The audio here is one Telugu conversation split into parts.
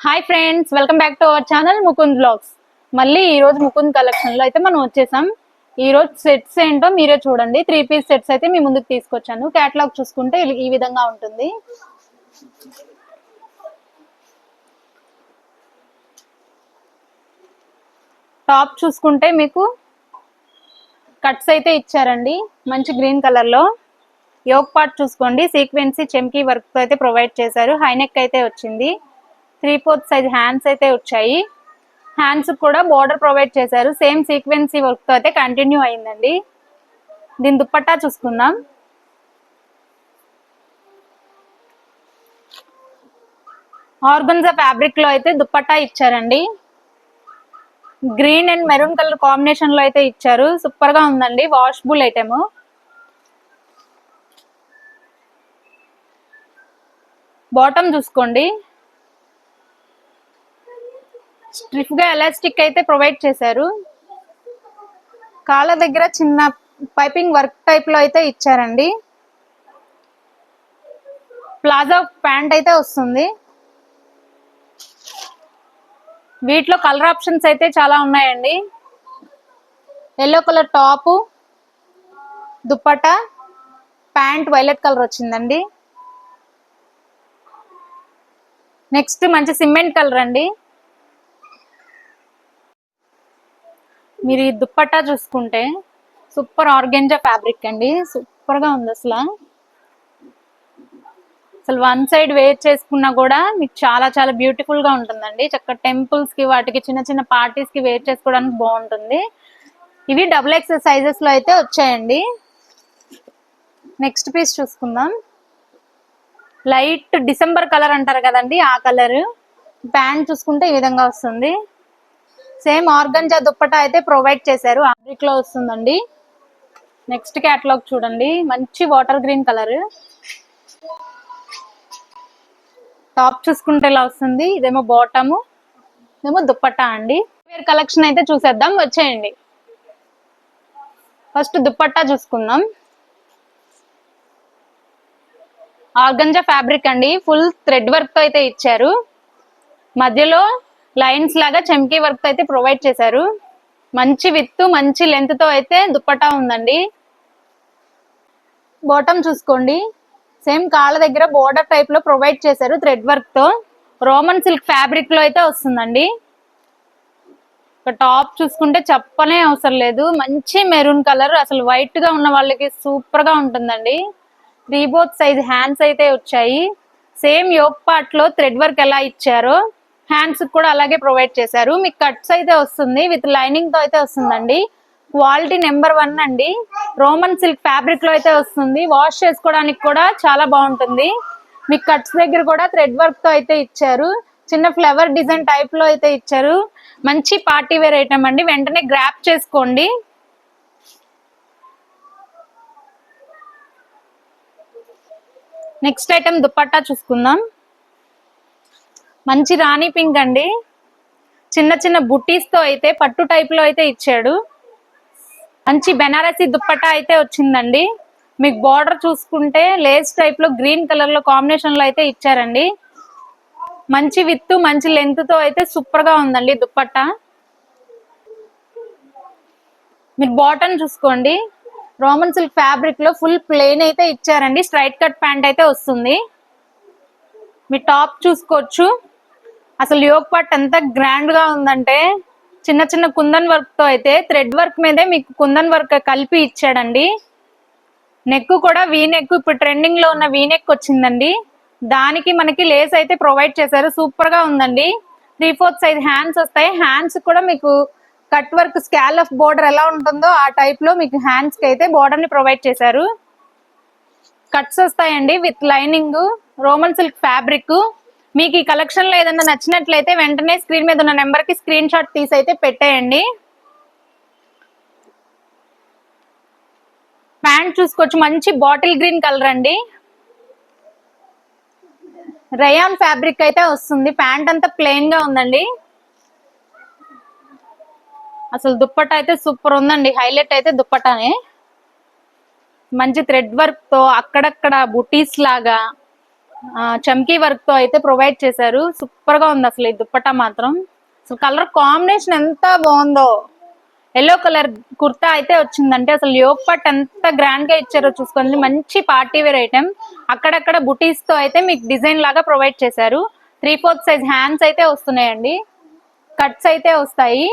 Hi friends, welcome back to our channel Mukund blogs. మళ్ళీ ఈ రోజు ముకుంద్ కలెక్షన్ లో అయితే మనం వచ్చేసాం. ఈ రోజు సెట్స్ ఏంటో మీరే చూడండి. 3 పీస్ సెట్స్ అయితే మీ ముందుకు తీసుకొచ్చాను. కేటలాగ్ చూసుకుంటే ఈ విధంగా ఉంటుంది. టాప్ చూసుకుంటే మీకు కట్స్ అయితే ఇచ్చారండి, మంచి గ్రీన్ కలర్ లో. యోక్ పార్ట్ చూసుకోండి, సీక్వెన్సీ చెమ్కీ వర్క్ తో అయితే ప్రొవైడ్ చేశారు. హైనెక్ అయితే వచ్చింది. 3/4 సైజ్ హ్యాండ్స్ అయితే వచ్చాయి. హ్యాండ్స్ కూడా బోర్డర్ ప్రొవైడ్ చేశారు. సేమ్ సీక్వెన్సీ వర్క్ తో అయితే కంటిన్యూ అయిందండి. దీని దుప్పట్టా చూసుకుందాం. ఆర్గన్జా ఫ్యాబ్రిక్ లో అయితే దుప్పట్టా ఇచ్చారండి. Green and maroon colour combination లో అయితే ఇచ్చారు. సూపర్ గా ఉందండి, వాషబుల్ ఐటమ్. బాటమ్ చూసుకోండి, స్ట్రిఫ్ గా ఎలాస్టిక్ అయితే ప్రొవైడ్ చేశారు. కాళ్ళ దగ్గర చిన్న పైపింగ్ వర్క్ టైప్ లో అయితే ఇచ్చారండి. ప్లాజో ప్యాంట్ అయితే వస్తుంది. వీటిలో కలర్ ఆప్షన్స్ అయితే చాలా ఉన్నాయండి. Yellow colour top, dupatta, pant violet colour వచ్చిందండి. నెక్స్ట్ మంచి సిమెంట్ కలర్ అండి. మీరు ఈ దుప్పట్టా చూసుకుంటే సూపర్ ఆర్గెంజా ఫ్యాబ్రిక్ అండి, సూపర్ గా ఉంది. అసలు వన్ సైడ్ వేర్ చేసుకున్నా కూడా మీకు చాలా చాలా బ్యూటిఫుల్ గా ఉంటుందండి. చక్కగా టెంపుల్స్ కి వాటికి చిన్న చిన్న పార్టీస్ కి వేర్ చేసుకోవడానికి బాగుంటుంది. ఇవి XXL సైజెస్ లో అయితే వచ్చాయండి. నెక్స్ట్ పీస్ చూసుకుందాం. లైట్ డిసెంబర్ కలర్ అంటారు కదండి, ఆ కలర్. ప్యాంట్ చూసుకుంటే ఈ విధంగా వస్తుంది. సేమ్ ఆర్గంజా దుప్పటా అయితే ప్రొవైడ్ చేశారు, ఫ్యాబ్రిక్ లో వస్తుందండి. నెక్స్ట్ క్యాటలాగ్ చూడండి, మంచి వాటర్ గ్రీన్ కలర్. టాప్ చూసుకుంటే ఇలా వస్తుంది. ఇదేమో బాటము, ఇదేమో దుప్పట్టా అండి. వేర్ కలెక్షన్ అయితే చూసేద్దాం, వచ్చేయండి. ఫస్ట్ దుప్పట్టా చూసుకుందాం. ఆర్గంజా ఫ్యాబ్రిక్ అండి, ఫుల్ థ్రెడ్ వర్క్ తో అయితే ఇచ్చారు. మధ్యలో లైన్స్ లాగా చెమ్కీ వర్క్ తో అయితే ప్రొవైడ్ చేశారు. మంచి విత్ మంచి లెంత్ తో అయితే దుప్పట్టా ఉందండి. బాటమ్ చూసుకోండి, సేమ్ కాళ్ళ దగ్గర బోర్డర్ టైప్ లో ప్రొవైడ్ చేశారు థ్రెడ్ వర్క్ తో. రోమన్ సిల్క్ ఫ్యాబ్రిక్ లో అయితే వస్తుందండి. టాప్ చూసుకుంటే చెప్పనే అవసరం లేదు, మంచి మెరూన్ కలర్. అసలు వైట్ గా ఉన్న వాళ్ళకి సూపర్ గా ఉంటుందండి. 3/4 సైజ్ హ్యాండ్స్ అయితే వచ్చాయి. సేమ్ యోక్ పార్ట్ లో థ్రెడ్ వర్క్ ఎలా ఇచ్చారో హ్యాండ్స్ కూడా అలాగే ప్రొవైడ్ చేశారు. మీకు కట్స్ అయితే వస్తుంది, విత్ లైనింగ్ తో అయితే వస్తుందండి. క్వాలిటీ నెంబర్ 1 అండి. రోమన్ సిల్క్ ఫ్యాబ్రిక్ లో అయితే వస్తుంది. వాష్ చేసుకోవడానికి కూడా చాలా బాగుంటుంది. మీకు కట్స్ దగ్గర కూడా థ్రెడ్ వర్క్ తో అయితే ఇచ్చారు. చిన్న ఫ్లవర్ డిజైన్ టైప్ లో అయితే ఇచ్చారు. మంచి పార్టీ వేర్ ఐటమ్ అండి, వెంటనే గ్రాప్ చేసుకోండి. నెక్స్ట్ ఐటమ్ దుప్పట్టా చూసుకుందాం. మంచి రాణి పింక్ అండి, చిన్న చిన్న బుట్టీస్ తో అయితే పట్టు టైప్ లో అయితే ఇచ్చాడు. మంచి బెనారసీ దుప్పట్టా అయితే వచ్చిందండి. మీకు బార్డర్ చూసుకుంటే లేస్ టైప్ లో గ్రీన్ కలర్ లో కాంబినేషన్ లో అయితే ఇచ్చారండి. మంచి విత్ మంచి లెంత్ తో అయితే సూపర్ గా ఉందండి దుప్పట్టా. మీరు బాటమ్ చూసుకోండి, రోమన్ సిల్క్ ఫ్యాబ్రిక్ లో ఫుల్ ప్లెయిన్ అయితే ఇచ్చారండి. స్ట్రైట్ కట్ ప్యాంట్ అయితే వస్తుంది. మీ టాప్ చూసుకోవచ్చు. అసలు యోక్ పార్ట్ ఎంత గ్రాండ్ గా ఉందంటే, చిన్న చిన్న కుందన్ వర్క్ తో అయితే థ్రెడ్ వర్క్ మీదే మీకు కుందన్ వర్క్ కలిపి ఇచ్చాడండి. నెక్ కూడా వీనెక్, ఇప్పుడు ట్రెండింగ్ లో ఉన్న వీనెక్ వచ్చిందండి. దానికి మనకి లేస్ అయితే ప్రొవైడ్ చేశారు. సూపర్ గా ఉందండి. 3/4 సైజ్ హ్యాండ్స్ వస్తాయి. హ్యాండ్స్ కూడా మీకు కట్ వర్క్ స్కాల్ ఆఫ్ బోర్డర్ ఎలా ఉంటుందో ఆ టైప్ లో మీకు హ్యాండ్స్ కి అయితే బోర్డర్ ని ప్రొవైడ్ చేశారు. కట్స్ వస్తాయండి with lining, Roman silk fabric. మీకు ఈ కలెక్షన్ లో ఏదైనా నచ్చినట్లయితే వెంటనే స్క్రీన్ మీద ఉన్న నెంబర్ కి స్క్రీన్ షాట్ తీసి అయితే పెట్టేయండి. ప్యాంట్ చూసుకోవచ్చు, మంచి బాటిల్ గ్రీన్ కలర్ అండి. రయాన్ ఫ్యాబ్రిక్ అయితే వస్తుంది. ప్యాంట్ అంతా ప్లెయిన్ గా ఉందండి. అసలు దుప్పట్టా అయితే సూపర్ ఉందండి. హైలైట్ అయితే దుప్పటానే. మంచి థ్రెడ్ వర్క్ తో అక్కడక్కడ బుటీస్ లాగా చమ్కీ వర్క్ తో అయితే ప్రొవైడ్ చేశారు. సూపర్ గా ఉంది అసలు ఈ దుప్పట్టా మాత్రం. అసలు కలర్ కాంబినేషన్ ఎంత బాగుందో. ఎల్లో కలర్ కుర్తా అయితే వచ్చిందంటే అసలు యోగ్ పట్ ఎంత గ్రాండ్ గా ఇచ్చారో చూసుకోండి. మంచి పార్టీ వేర్ ఐటమ్. అక్కడక్కడ బుటీస్ తో అయితే మీకు డిజైన్ లాగా ప్రొవైడ్ చేశారు. 3/4 సైజ్ హ్యాండ్స్ అయితే వస్తున్నాయండి. కట్స్ అయితే వస్తాయి.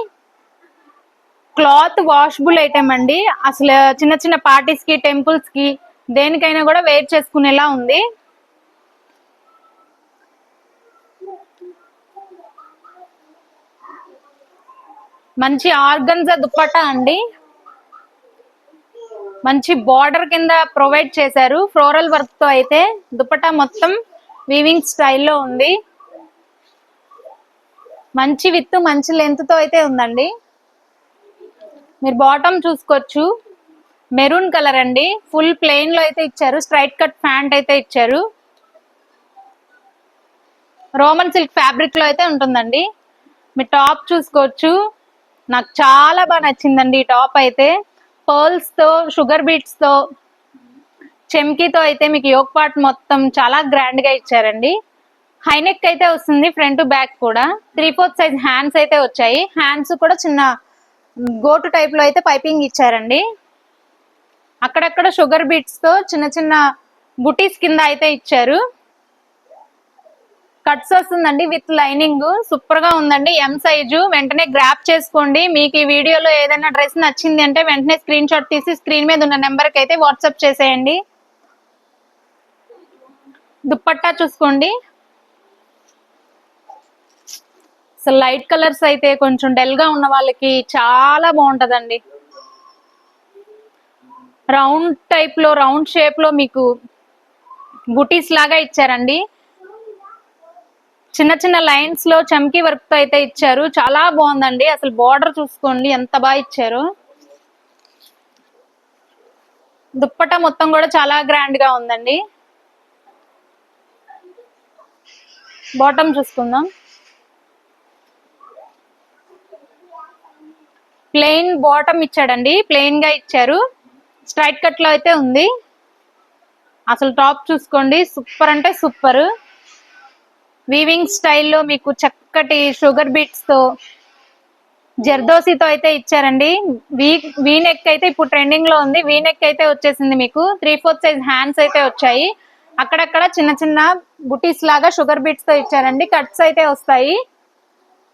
క్లాత్ వాషబుల్ ఐటమ్ అండి. అసలు చిన్న చిన్న పార్టీస్ కి, టెంపుల్స్ కి, దేనికైనా కూడా వేర్ చేసుకునేలా ఉంది. మంచి ఆర్గన్జా దుప్పట్టా అండి. మంచి బార్డర్ కింద ప్రొవైడ్ చేశారు. ఫ్లోరల్ వర్క్ తో అయితే దుప్పట్టా మొత్తం వీవింగ్ స్టైల్లో ఉంది. మంచి విత్ మంచి లెంత్ తో అయితే ఉందండి. మీరు బాటమ్ చూసుకోవచ్చు. మెరూన్ కలర్ అండి. ఫుల్ ప్లెయిన్ లో అయితే ఇచ్చారు. స్ట్రైట్ కట్ ప్యాంట్ అయితే ఇచ్చారు. రోమన్ సిల్క్ ఫ్యాబ్రిక్ లో అయితే ఉంటుందండి. మీ టాప్ చూసుకోవచ్చు. నాకు చాలా బాగా నచ్చిందండి ఈ టాప్ అయితే. పర్ల్స్ తో, షుగర్ బీట్స్ తో, చెమ్కీతో అయితే మీకు యోగ్ పార్ట్ మొత్తం చాలా గ్రాండ్ గా ఇచ్చారండి. హైనెక్ అయితే వస్తుంది, ఫ్రంట్ బ్యాక్ కూడా. 3/4 సైజ్ హ్యాండ్స్ అయితే వచ్చాయి. హ్యాండ్స్ కూడా చిన్న గోటు టైప్ లో అయితే పైపింగ్ ఇచ్చారండి. అక్కడక్కడ షుగర్ బీట్స్ తో చిన్న చిన్న బుటీస్ కింద అయితే ఇచ్చారు. కట్స్ వస్తుందండి విత్ లైనింగ్. సూపర్ గా ఉందండి. M size. వెంటనే గ్రాప్ చేసుకోండి. మీకు ఈ వీడియోలో ఏదైనా డ్రెస్ నచ్చింది అంటే వెంటనే స్క్రీన్ షాట్ తీసి స్క్రీన్ మీద ఉన్న నెంబర్ కి అయితే వాట్సాప్ చేసేయండి. దుప్పట్టా చూసుకోండి. అసలు లైట్ కలర్స్ అయితే కొంచెం డల్ గా ఉన్న వాళ్ళకి చాలా బాగుంటదండి. రౌండ్ టైప్ లో, రౌండ్ షేప్ లో మీకు బుటీస్ లాగా ఇచ్చారండి. చిన్న చిన్న లైన్స్ లో చమ్కీ వర్క్ తో అయితే ఇచ్చారు. చాలా బాగుందండి. అసలు బార్డర్ చూసుకోండి ఎంత బాగా ఇచ్చారు. దుప్పట్టా మొత్తం కూడా చాలా గ్రాండ్ గా ఉందండి. బాటమ్ చూసుకుందాం. ప్లెయిన్ బాటమ్ ఇచ్చాడండి. ప్లెయిన్ గా ఇచ్చారు. స్ట్రైట్ కట్ లో అయితే ఉంది. అసలు టాప్ చూసుకోండి. సూపర్ అంటే సూపర్. వీవింగ్ స్టైల్లో మీకు చక్కటి షుగర్ బీట్స్ తో, జర్దోసితో అయితే ఇచ్చారండి. వీ నెక్ అయితే ఇప్పుడు ట్రెండింగ్ లో ఉంది. వీ నెక్ అయితే వచ్చేసింది మీకు. 3/4 సైజ్ హ్యాండ్స్ అయితే వచ్చాయి. అక్కడక్కడ చిన్న చిన్న బుటీస్ లాగా షుగర్ బీట్స్ తో ఇచ్చారండి. కట్స్ అయితే వస్తాయి.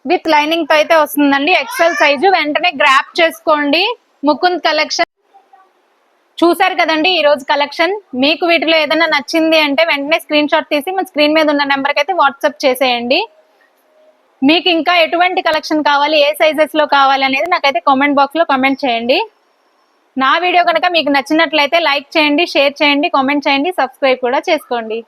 విత్ లైనింగ్ తో అయితే వస్తుందండి. XL size. వెంటనే గ్రాప్ చేసుకోండి. ముకుంద్ కలెక్షన్ చూసారు కదండి ఈ రోజు కలెక్షన్. మీకు వీటిలో ఏదైనా నచ్చింది అంటే వెంటనే స్క్రీన్ షాట్ తీసి మన స్క్రీన్ మీద ఉన్న నెంబర్ కి అయితే వాట్సాప్ చేసేయండి. మీకు ఇంకా ఎటువంటి కలెక్షన్ కావాలి, ఏ సైజెస్ లో కావాలి అనేది నాకైతే కామెంట్ బాక్స్ లో కామెంట్ చేయండి. నా వీడియో కనుక మీకు నచ్చినట్లయితే లైక్ చేయండి, షేర్ చేయండి, కామెంట్ చేయండి, సబ్స్క్రైబ్ కూడా చేసుకోండి.